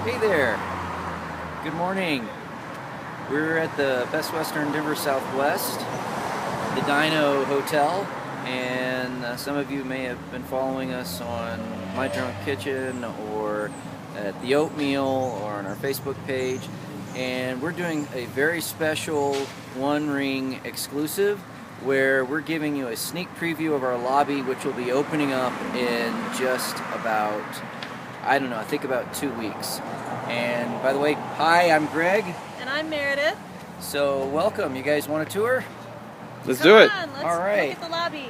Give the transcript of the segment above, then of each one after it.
Hey there. Good morning. We're at the Best Western Denver Southwest, the Dino Hotel, and some of you may have been following us on My Drunk Kitchen or at the Oatmeal or on our Facebook page. And we're doing a very special One Ring exclusive where we're giving you a sneak preview of our lobby, which will be opening up in just about, I don't know, I think about 2 weeks. And by the way, hi, I'm Greg. And I'm Meredith. So welcome. You guys want a tour? Let's do it. Let's all right. look at the lobby.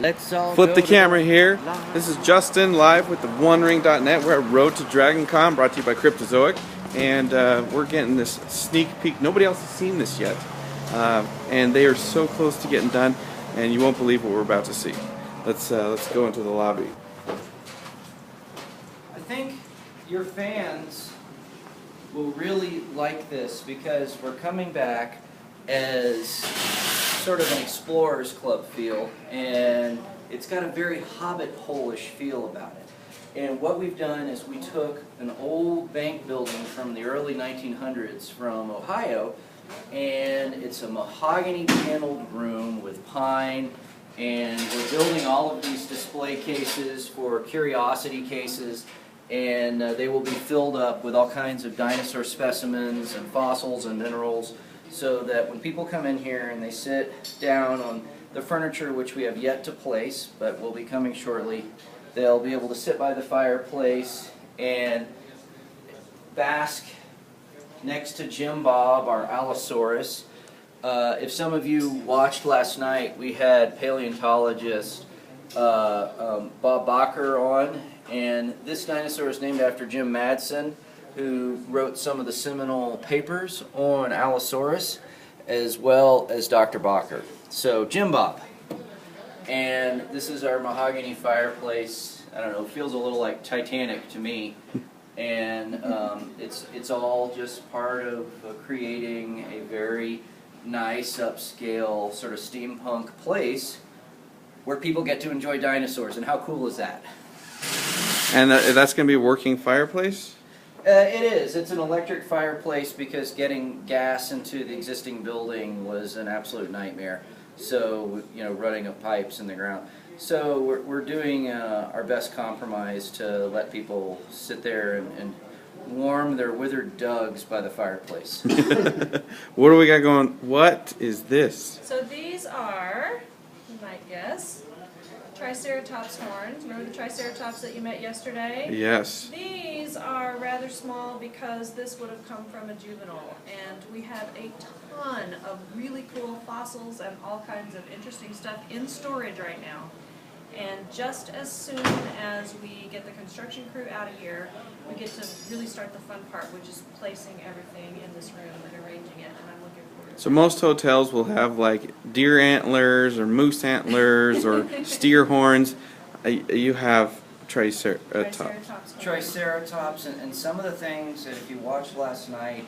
Let's all Flip go the to camera here. This is Justin live with the TheOneRing.net. We're at Road to DragonCon, brought to you by Cryptozoic, and we're getting this sneak peek. Nobody else has seen this yet, and they are so close to getting done, and you won't believe what we're about to see. Let's go into the lobby. I think your fans will really like this because we're coming back as sort of an explorers club feel, and it's got a very Hobbit hole-ish feel about it. And what we've done is we took an old bank building from the early 1900s from Ohio, and it's a mahogany paneled room with pine, and we're building all of these display cases for curiosity cases, and they will be filled up with all kinds of dinosaur specimens and fossils and minerals, so that when people come in here and they sit down on the furniture, which we have yet to place, but will be coming shortly, they'll be able to sit by the fireplace and bask next to Jim Bob, our Allosaurus. If some of you watched last night, we had paleontologist Bob Bacher on, and this dinosaur is named after Jim Madsen, who wrote some of the seminal papers on Allosaurus, as well as Dr. Bacher. So Jim Bob. And this is our mahogany fireplace. I don't know, it feels a little like Titanic to me. And it's all just part of creating a very nice, upscale, sort of steampunk place where people get to enjoy dinosaurs. And how cool is that? And that's going to be a working fireplace? It is. It's an electric fireplace because getting gas into the existing building was an absolute nightmare. So, you know, running of pipes in the ground. So we're doing our best compromise to let people sit there and warm their withered dugs by the fireplace. What do we got going? What is this? So these are, you might guess, Triceratops horns. Remember the Triceratops that you met yesterday? Yes. These are rather small because this would have come from a juvenile. And we have a ton of really cool fossils and all kinds of interesting stuff in storage right now. And just as soon as we get the construction crew out of here, we get to really start the fun part, which is placing everything in this room and arranging it. And I'm looking forward to it. So most hotels will have like deer antlers or moose antlers or steer horns. You have Triceratops. Triceratops and some of the things that if you watched last night,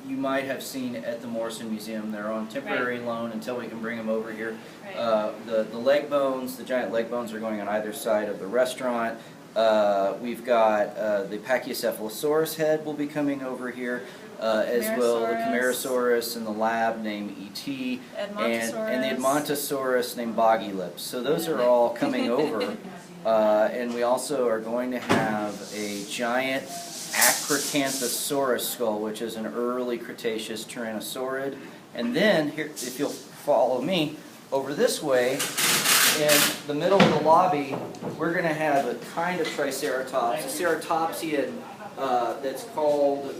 you might have seen at the Morrison Museum. They're on temporary loan until we can bring them over here. Right. The leg bones, the giant leg bones are going on either side of the restaurant. We've got the Pachycephalosaurus head will be coming over here, as well the Camarasaurus and the lab named E.T. and the Edmontosaurus named Boggy Lips. So those are all coming over. And we also are going to have a giant Acrocanthosaurus skull, which is an early Cretaceous tyrannosaurid. And then, here, if you'll follow me, over this way, in the middle of the lobby, we're going to have a kind of Triceratops, a ceratopsian that's called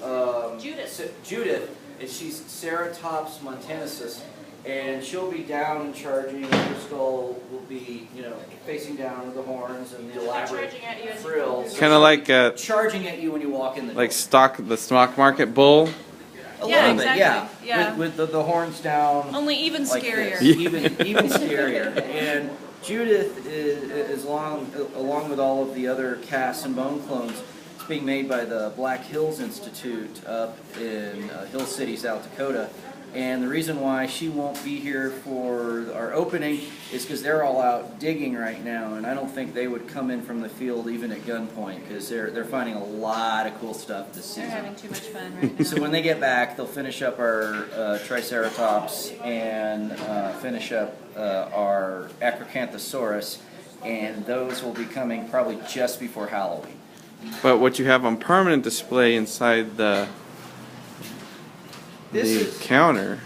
Judith, and she's Ceratops montanosus. And she'll be down and charging, and her skull will be, you know, facing down with the horns and the elaborate frills. Kind of like charging at you when you walk in the door. like the stock market bull. A Yeah, little bit, exactly. yeah. With the horns down. Only even like scarier. this. Even scarier. And Judith is along with all of the other casts and bone clones. It's being made by the Black Hills Institute up in Hill City, South Dakota. And the reason why she won't be here for our opening is because they're all out digging right now, and I don't think they would come in from the field even at gunpoint, because they're finding a lot of cool stuff this season. They're having too much fun right now. So when they get back, they'll finish up our Triceratops and finish up our Acrocanthosaurus, and those will be coming probably just before Halloween. But what you have on permanent display inside the counter.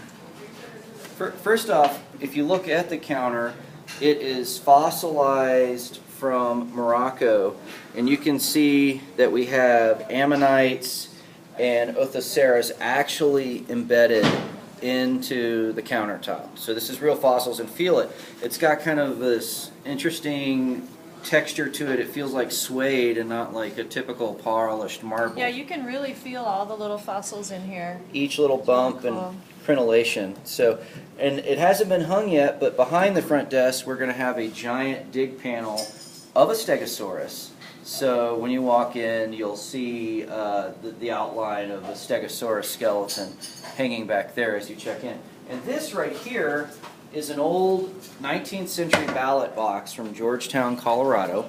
First off, if you look at the counter, it is fossilized from Morocco, and you can see that we have ammonites and Othoceras actually embedded into the countertop. So this is real fossils, and feel it. It's got kind of this interesting texture to it. It feels like suede and not like a typical polished marble. Yeah, you can really feel all the little fossils in here. Each little bump really cool. and crenellation. So, and it hasn't been hung yet, but behind the front desk we're going to have a giant dig panel of a Stegosaurus. So when you walk in, you'll see the outline of the Stegosaurus skeleton hanging back there as you check in. And this right here is an old 19th century ballot box from Georgetown, Colorado.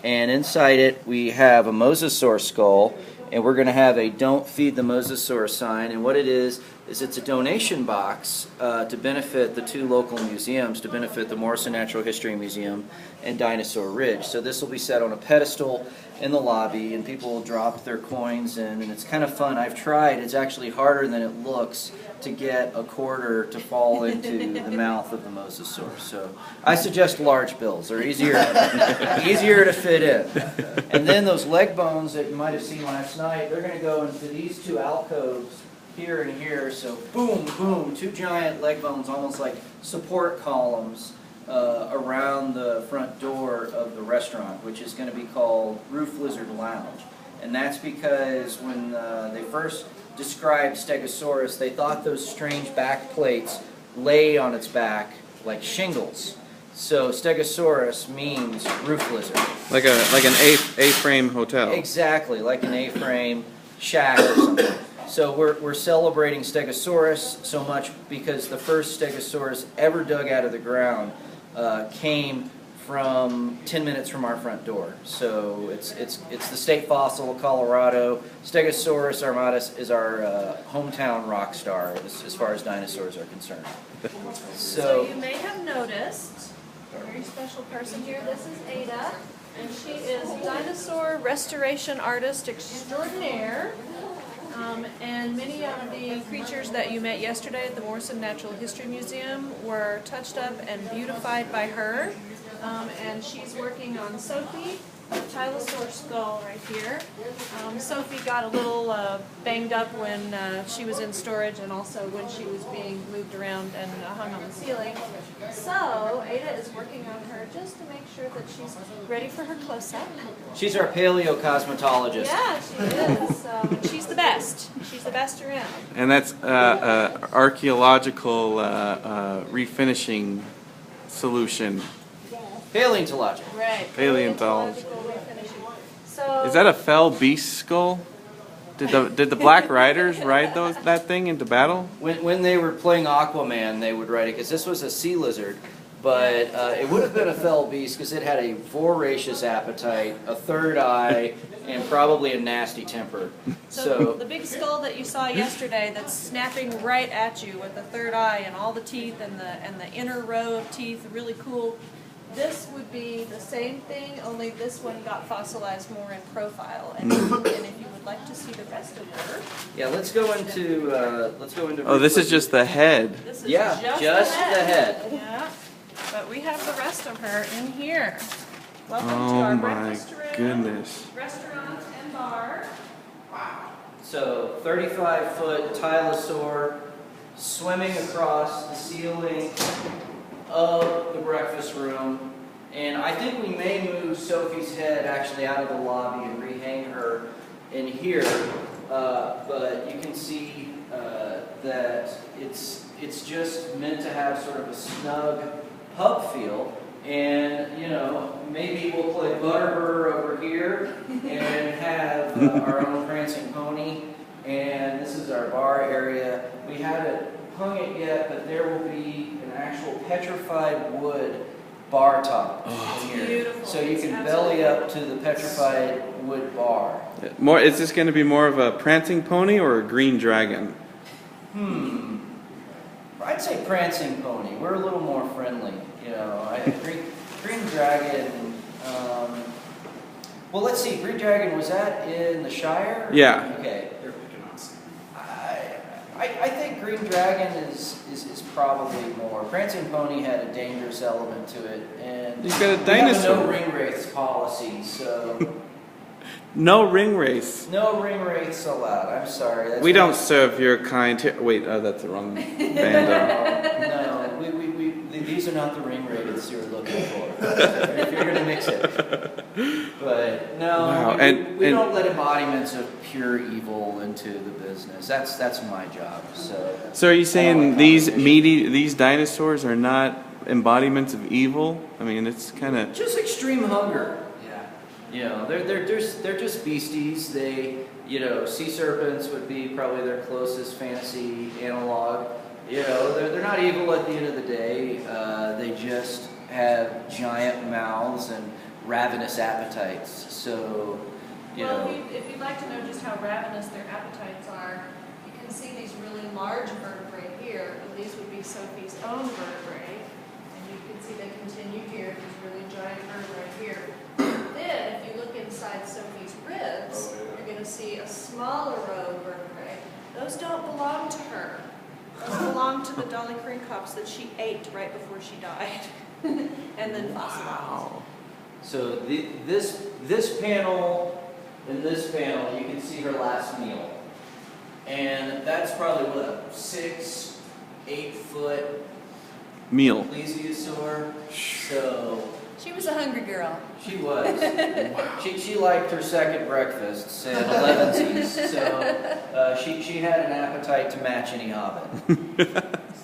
And inside it we have a mosasaur skull, and we're going to have a "Don't Feed the Mosasaur" sign. And what it is it's a donation box to benefit the two local museums, to benefit the Morrison Natural History Museum and Dinosaur Ridge. So this will be set on a pedestal in the lobby, and people will drop their coins in, and it's kind of fun. I've tried. It's actually harder than it looks to get a quarter to fall into the mouth of the mosasaur. So I suggest large bills. They're easier to fit in. And then those leg bones that you might have seen last night, they're going to go into these two alcoves here and here. So boom, boom, two giant leg bones, almost like support columns around the front door of the restaurant, which is going to be called Roof Lizard Lounge. And that's because when they first described Stegosaurus, they thought those strange back plates lay on its back like shingles. So Stegosaurus means roof lizard. Like an A-frame hotel. Exactly, like an A-frame shack or something. So we're celebrating Stegosaurus so much because the first Stegosaurus ever dug out of the ground came from 10 minutes from our front door. So it's the state fossil of Colorado. Stegosaurus armatus is our hometown rock star as far as dinosaurs are concerned. So you may have noticed a very special person here. This is Ada, and she is dinosaur restoration artist extraordinaire. And many of the creatures that you met yesterday at the Morrison Natural History Museum were touched up and beautified by her. And she's working on Sophie, the Tylosaur skull right here. Sophie got a little banged up when she was in storage, and also when she was being moved around and hung on the ceiling. So Ada is working on her just to make sure that she's ready for her close-up. She's our paleocosmetologist. Yeah, she is. And she's the best. She's the best around. And that's archaeological refinishing solution. Paleontologic. Right. Paleontology. Refinishing. So Is that a fell beast skull? Did the Black Riders ride that thing into battle? When they were playing Aquaman, they would ride it, because this was a sea lizard, but it would have been a fell beast because it had a voracious appetite, a third eye, and probably a nasty temper. So the big skull that you saw yesterday that's snapping right at you with the third eye and all the teeth and the inner row of teeth, really cool. This would be the same thing, only this one got fossilized more in profile. And if you would like to see the rest of her, Yeah, let's go into. Oh, this is just the head. this is Yeah, just the head. Yeah, but we have the rest of her in here. Welcome to Oh our my breakfast room, goodness. restaurant, and bar. So 35-foot Tylosaur swimming across the ceiling of the breakfast room, and I think we may move Sophie's head actually out of the lobby and rehang her in here, but you can see that it's just meant to have sort of a snug pub feel, and maybe we'll play Butterbur over here and have our own prancing pony, and this is our bar area. We have it hung it yet, but there will be an actual petrified wood bar top in here. Beautiful. So you It's can belly absolutely up to the petrified wood bar. More. Is this going to be more of a prancing pony or a green dragon? I'd say prancing pony. We're a little more friendly, you know. Green dragon. Well, let's see. Green dragon, was that in the Shire? Yeah. Okay. They're picking on us. I think green dragon is probably more. Prancing pony had a dangerous element to it, and You've got a we dinosaur. have a no ring wraiths policy, so No ring race. no ring wraiths allowed. I'm sorry. That's We what- don't serve your kind here. Wait, that's the wrong band. No, these are not the ring wraiths you're looking for. If you're going to mix it. But no, Wow, we and- don't let embodiments of pure evil into the business. That's my job. So are you I saying don't like these competition. these dinosaurs are not embodiments of evil? I mean, it's kind of. Just extreme hunger. Yeah. You know, they're just beasties. They, you know, sea serpents would be probably their closest fantasy analog. You know, they're not evil at the end of the day. They just have giant mouths and ravenous appetites. So, you Well, know. if you'd like to know just how ravenous their appetites are, you can see these really large vertebrae here, and these would be Sophie's own vertebrae. And you can see they continue here, these really giant vertebrae here. Then, if you look inside Sophie's ribs, you're going to see a smaller row of vertebrae. Those don't belong to her. Those belong to the Dolly Krinkops that she ate right before she died, and then fossilized. So this panel and this panel, you can see her last meal. And that's probably what, a 6-8 foot Meal. plesiosaur. So She was a hungry girl. she was. She liked her second breakfasts and 11sies. So she had an appetite to match any hobbit.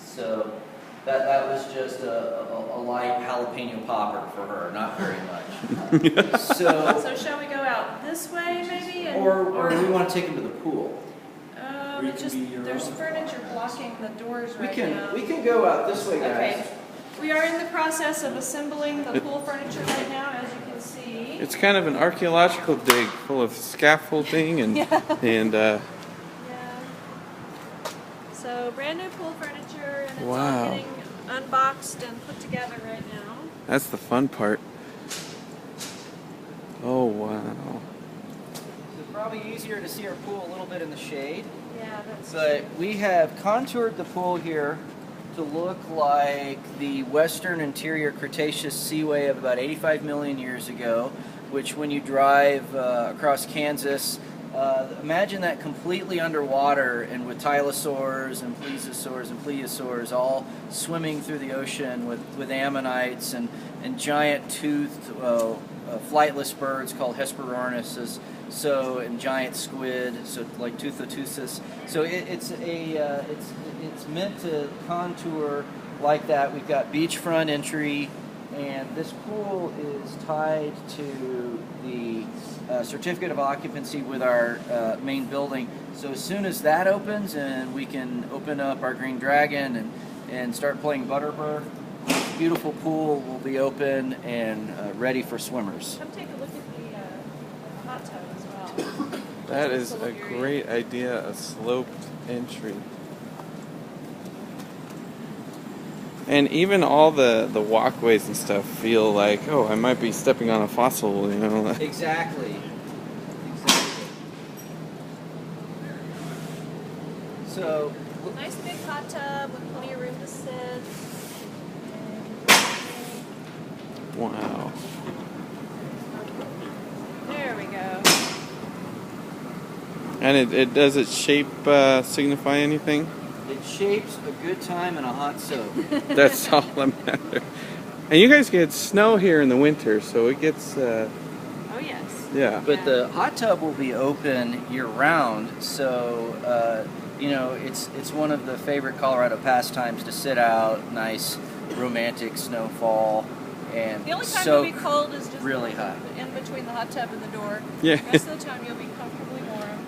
So that was just a light jalapeno popper for her, not very much. So shall we go out this way, maybe? And, Or we want to take him to the pool. Or you it's can just, be your there's own. furniture blocking the doors We right now. can go out this way, guys. Okay. We are in the process of assembling the pool furniture right now, as you can see. It's kind of an archaeological dig full of scaffolding and Yeah. So brand new pool furniture, and it's Wow. all getting unboxed and put together right now. that's the fun part. Oh wow. It's probably easier to see our pool a little bit in the shade. Yeah, that's But we have contoured the pool here to look like the western interior Cretaceous seaway of about 85 million years ago, which when you drive across Kansas, imagine that completely underwater and with tylosaurs and plesiosaurs all swimming through the ocean with ammonites and giant toothed flightless birds called Hesperornis, and giant squid, so like Toothotussus. So it's meant to contour like that. We've got beachfront entry, and this pool is tied to the certificate of occupancy with our main building. So as soon as that opens and we can open up our Green Dragon and start playing Butterbur, this beautiful pool will be open and ready for swimmers. Come take a look at the hot tub as well. That is a great idea, a sloped entry. And even all the walkways and stuff feel like, oh, I might be stepping on a fossil, you know. Exactly. So, Nice big hot tub with plenty of room to sit. Wow. There we go. And it does its shape signify anything? it shapes a good time and a hot soak. That's all that matters. And you guys get snow here in the winter, so it gets, Oh, yes. yeah. But the hot tub will be open year-round, so you know, it's one of the favorite Colorado pastimes to sit out, nice romantic snowfall, and The only time soak you'll be cold is just really hot. in between the hot tub and the door. Yeah. The rest of the time you'll be comfortably warm.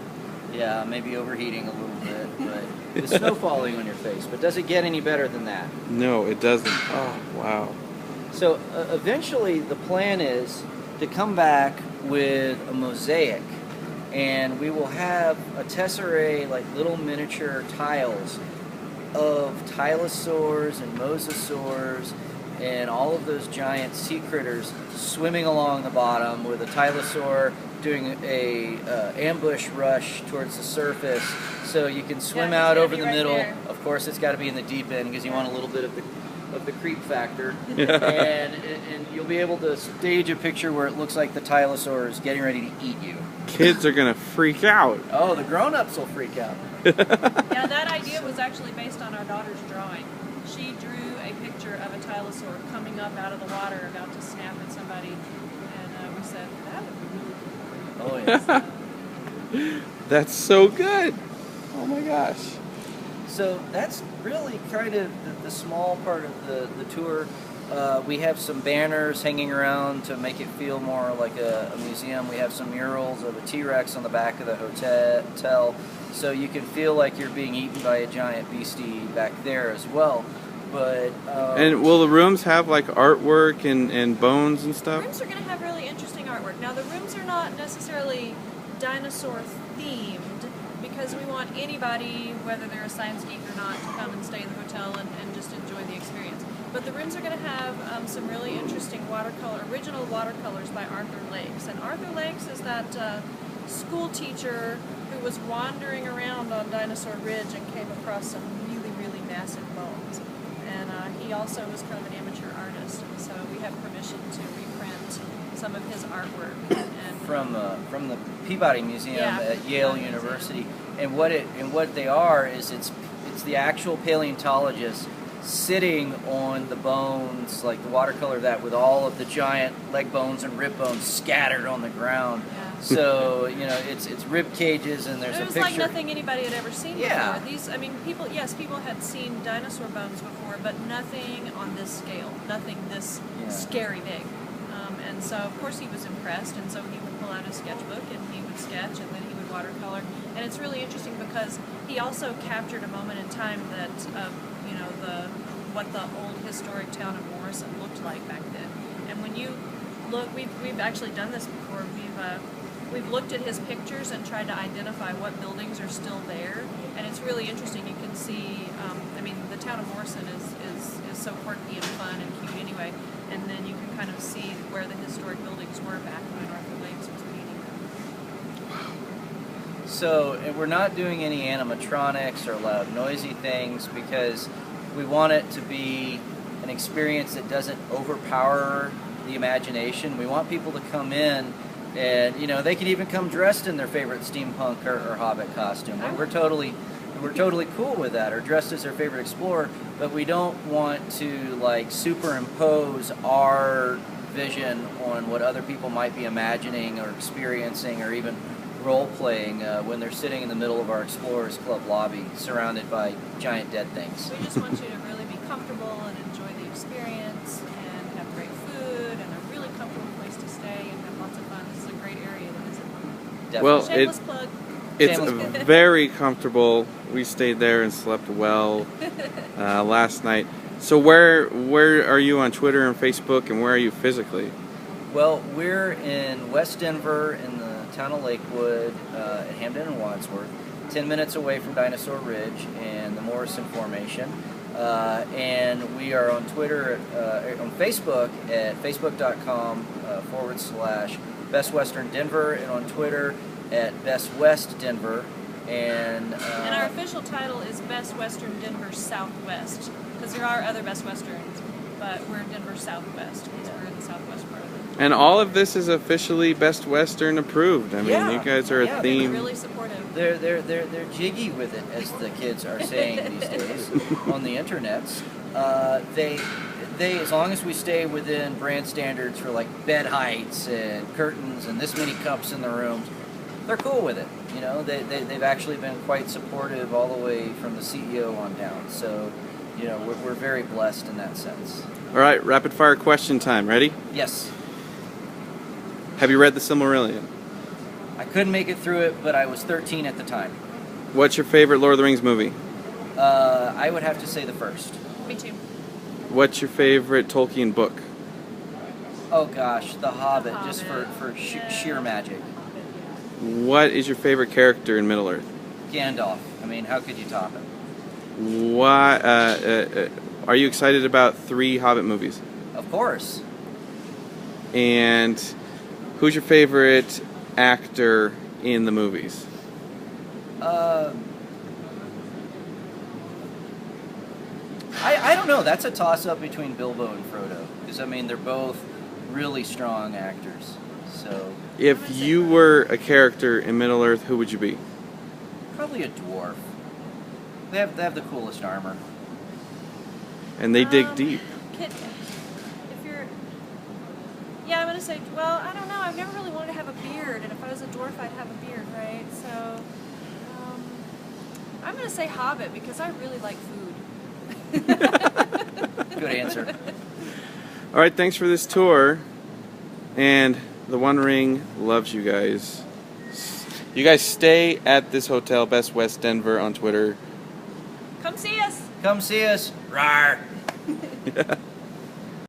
Yeah, maybe overheating a little bit, but the snow falling on your face. But does it get any better than that? No, it doesn't. Oh, wow. So eventually the plan is to come back with a mosaic, and we will have a tesserae, like little miniature tiles of tylosaurs and mosasaurs and all of those giant sea critters swimming along the bottom, with a tylosaur doing a ambush rush towards the surface, so you can swim Yeah, out it's over gotta the be right middle. there. Of course, it's got to be in the deep end because you want a little bit of the creep factor. Yeah. And you'll be able to stage a picture where it looks like the tylosaur is getting ready to eat you. Kids are going to freak out. Oh, the grown-ups will freak out. Yeah, that idea was actually based on our daughter's drawing. She drew a picture of a tylosaur coming up out of the water, about to snap at somebody, and we said, that would be really cool. Oh, yeah. That's so good. Oh my gosh. So that's really kind of the small part of the tour. We have some banners hanging around to make it feel more like a museum. We have some murals of a T-Rex on the back of the hotel, so you can feel like you're being eaten by a giant beastie back there as well. But And will the rooms have like artwork and bones and stuff? Rooms are going to have really interesting artwork. Now, the rooms are not necessarily dinosaur themed, because we want anybody, whether they're a science geek or not, to come and stay in the hotel and just enjoy the experience. But the rooms are going to have some really interesting original watercolors by Arthur Lakes. And Arthur Lakes is that school teacher who was wandering around on Dinosaur Ridge and came across some really, really massive bones. And he also was kind of an amateur artist, and so we have permission to reprint some of his artwork. And from the Peabody Museum Yeah, at Yale Peabody University, and what they are is it's the actual paleontologist sitting on the bones, like the watercolor of that, with all of the giant leg bones and rib bones scattered on the ground. Yeah. So it's rib cages, and there's It a was picture. like nothing anybody had ever seen Yeah. before. People had seen dinosaur bones before, but nothing on this scale, nothing this Yeah. scary big. And so, of course, he was impressed, and so he would pull out his sketchbook and he would sketch, and then he would watercolor. And it's really interesting because he also captured a moment in time that, what the old historic town of Morrison looked like back then. And when you look, we've actually done this before. We've looked at his pictures and tried to identify what buildings are still there, and it's really interesting. You can see, the town of Morrison is so quirky and fun and cute anyway, and then you can kind of see where the historic buildings were back when Arthur Lakes was painting them. So, and we're not doing any animatronics or loud, noisy things because we want it to be an experience that doesn't overpower the imagination. We want people to come in and, they could even come dressed in their favorite steampunk or Hobbit costume. We're totally cool with that, or dressed as their favorite explorer, but we don't want to superimpose our vision on what other people might be imagining or experiencing or even role-playing when they're sitting in the middle of our Explorers Club lobby surrounded by giant dead things. We just want you to really be comfortable and enjoy the experience and have great food and a really comfortable place to stay and have lots of fun. This is a great area to visit. Definitely. Well, Shameless plug. It's Shameless. very comfortable. We stayed there and slept well last night. So where are you on Twitter and Facebook, and where are you physically? Well, we're in West Denver in the town of Lakewood at Hamden and Wadsworth, 10 minutes away from Dinosaur Ridge and the Morrison Formation. And we are on Twitter, on Facebook at facebook.com /Best Western Denver, and on Twitter at Best West Denver. And our official title is Best Western Denver Southwest, because there are other Best Westerns, but we're Denver Southwest, because we're in the southwest part of it. And all of this is officially Best Western approved. I mean, Yeah. you guys are Yeah, a They're theme. really supportive. They're jiggy with it, as the kids are saying these days on the internets. They as long as we stay within brand standards for bed heights and curtains and this many cups in the rooms, they're cool with it. They've actually been quite supportive all the way from the CEO on down. So, we're very blessed in that sense. All right, rapid fire question time. Ready? Yes, Have you read the Silmarillion? I Couldn't make it through it, but I was 13 at the time. What's your favorite Lord of the Rings movie? I would have to say the first. Me too. What's your favorite Tolkien book? Oh gosh, The Hobbit, just Hobbit. for Yeah. sheer magic. What is your favorite character in Middle Earth? Gandalf. I mean, how could you top him? Why? Are you excited about 3 Hobbit movies? Of course. And who's your favorite actor in the movies? I don't know. That's a toss-up between Bilbo and Frodo. Because, I mean, they're both really strong actors. So, If you were a character in Middle Earth, who would you be? probably a dwarf. They have the coolest armor. And they dig deep. If you're, yeah, I'm gonna say. Well, I don't know. I've never really wanted to have a beard, and if I was a dwarf, I'd have a beard, right? So, I'm gonna say Hobbit because I really like food. Good answer. All right, thanks for this tour. And the One Ring loves you guys. You guys stay at this hotel, Best West Denver, on Twitter. Come see us. Come see us. Rawr. Yeah.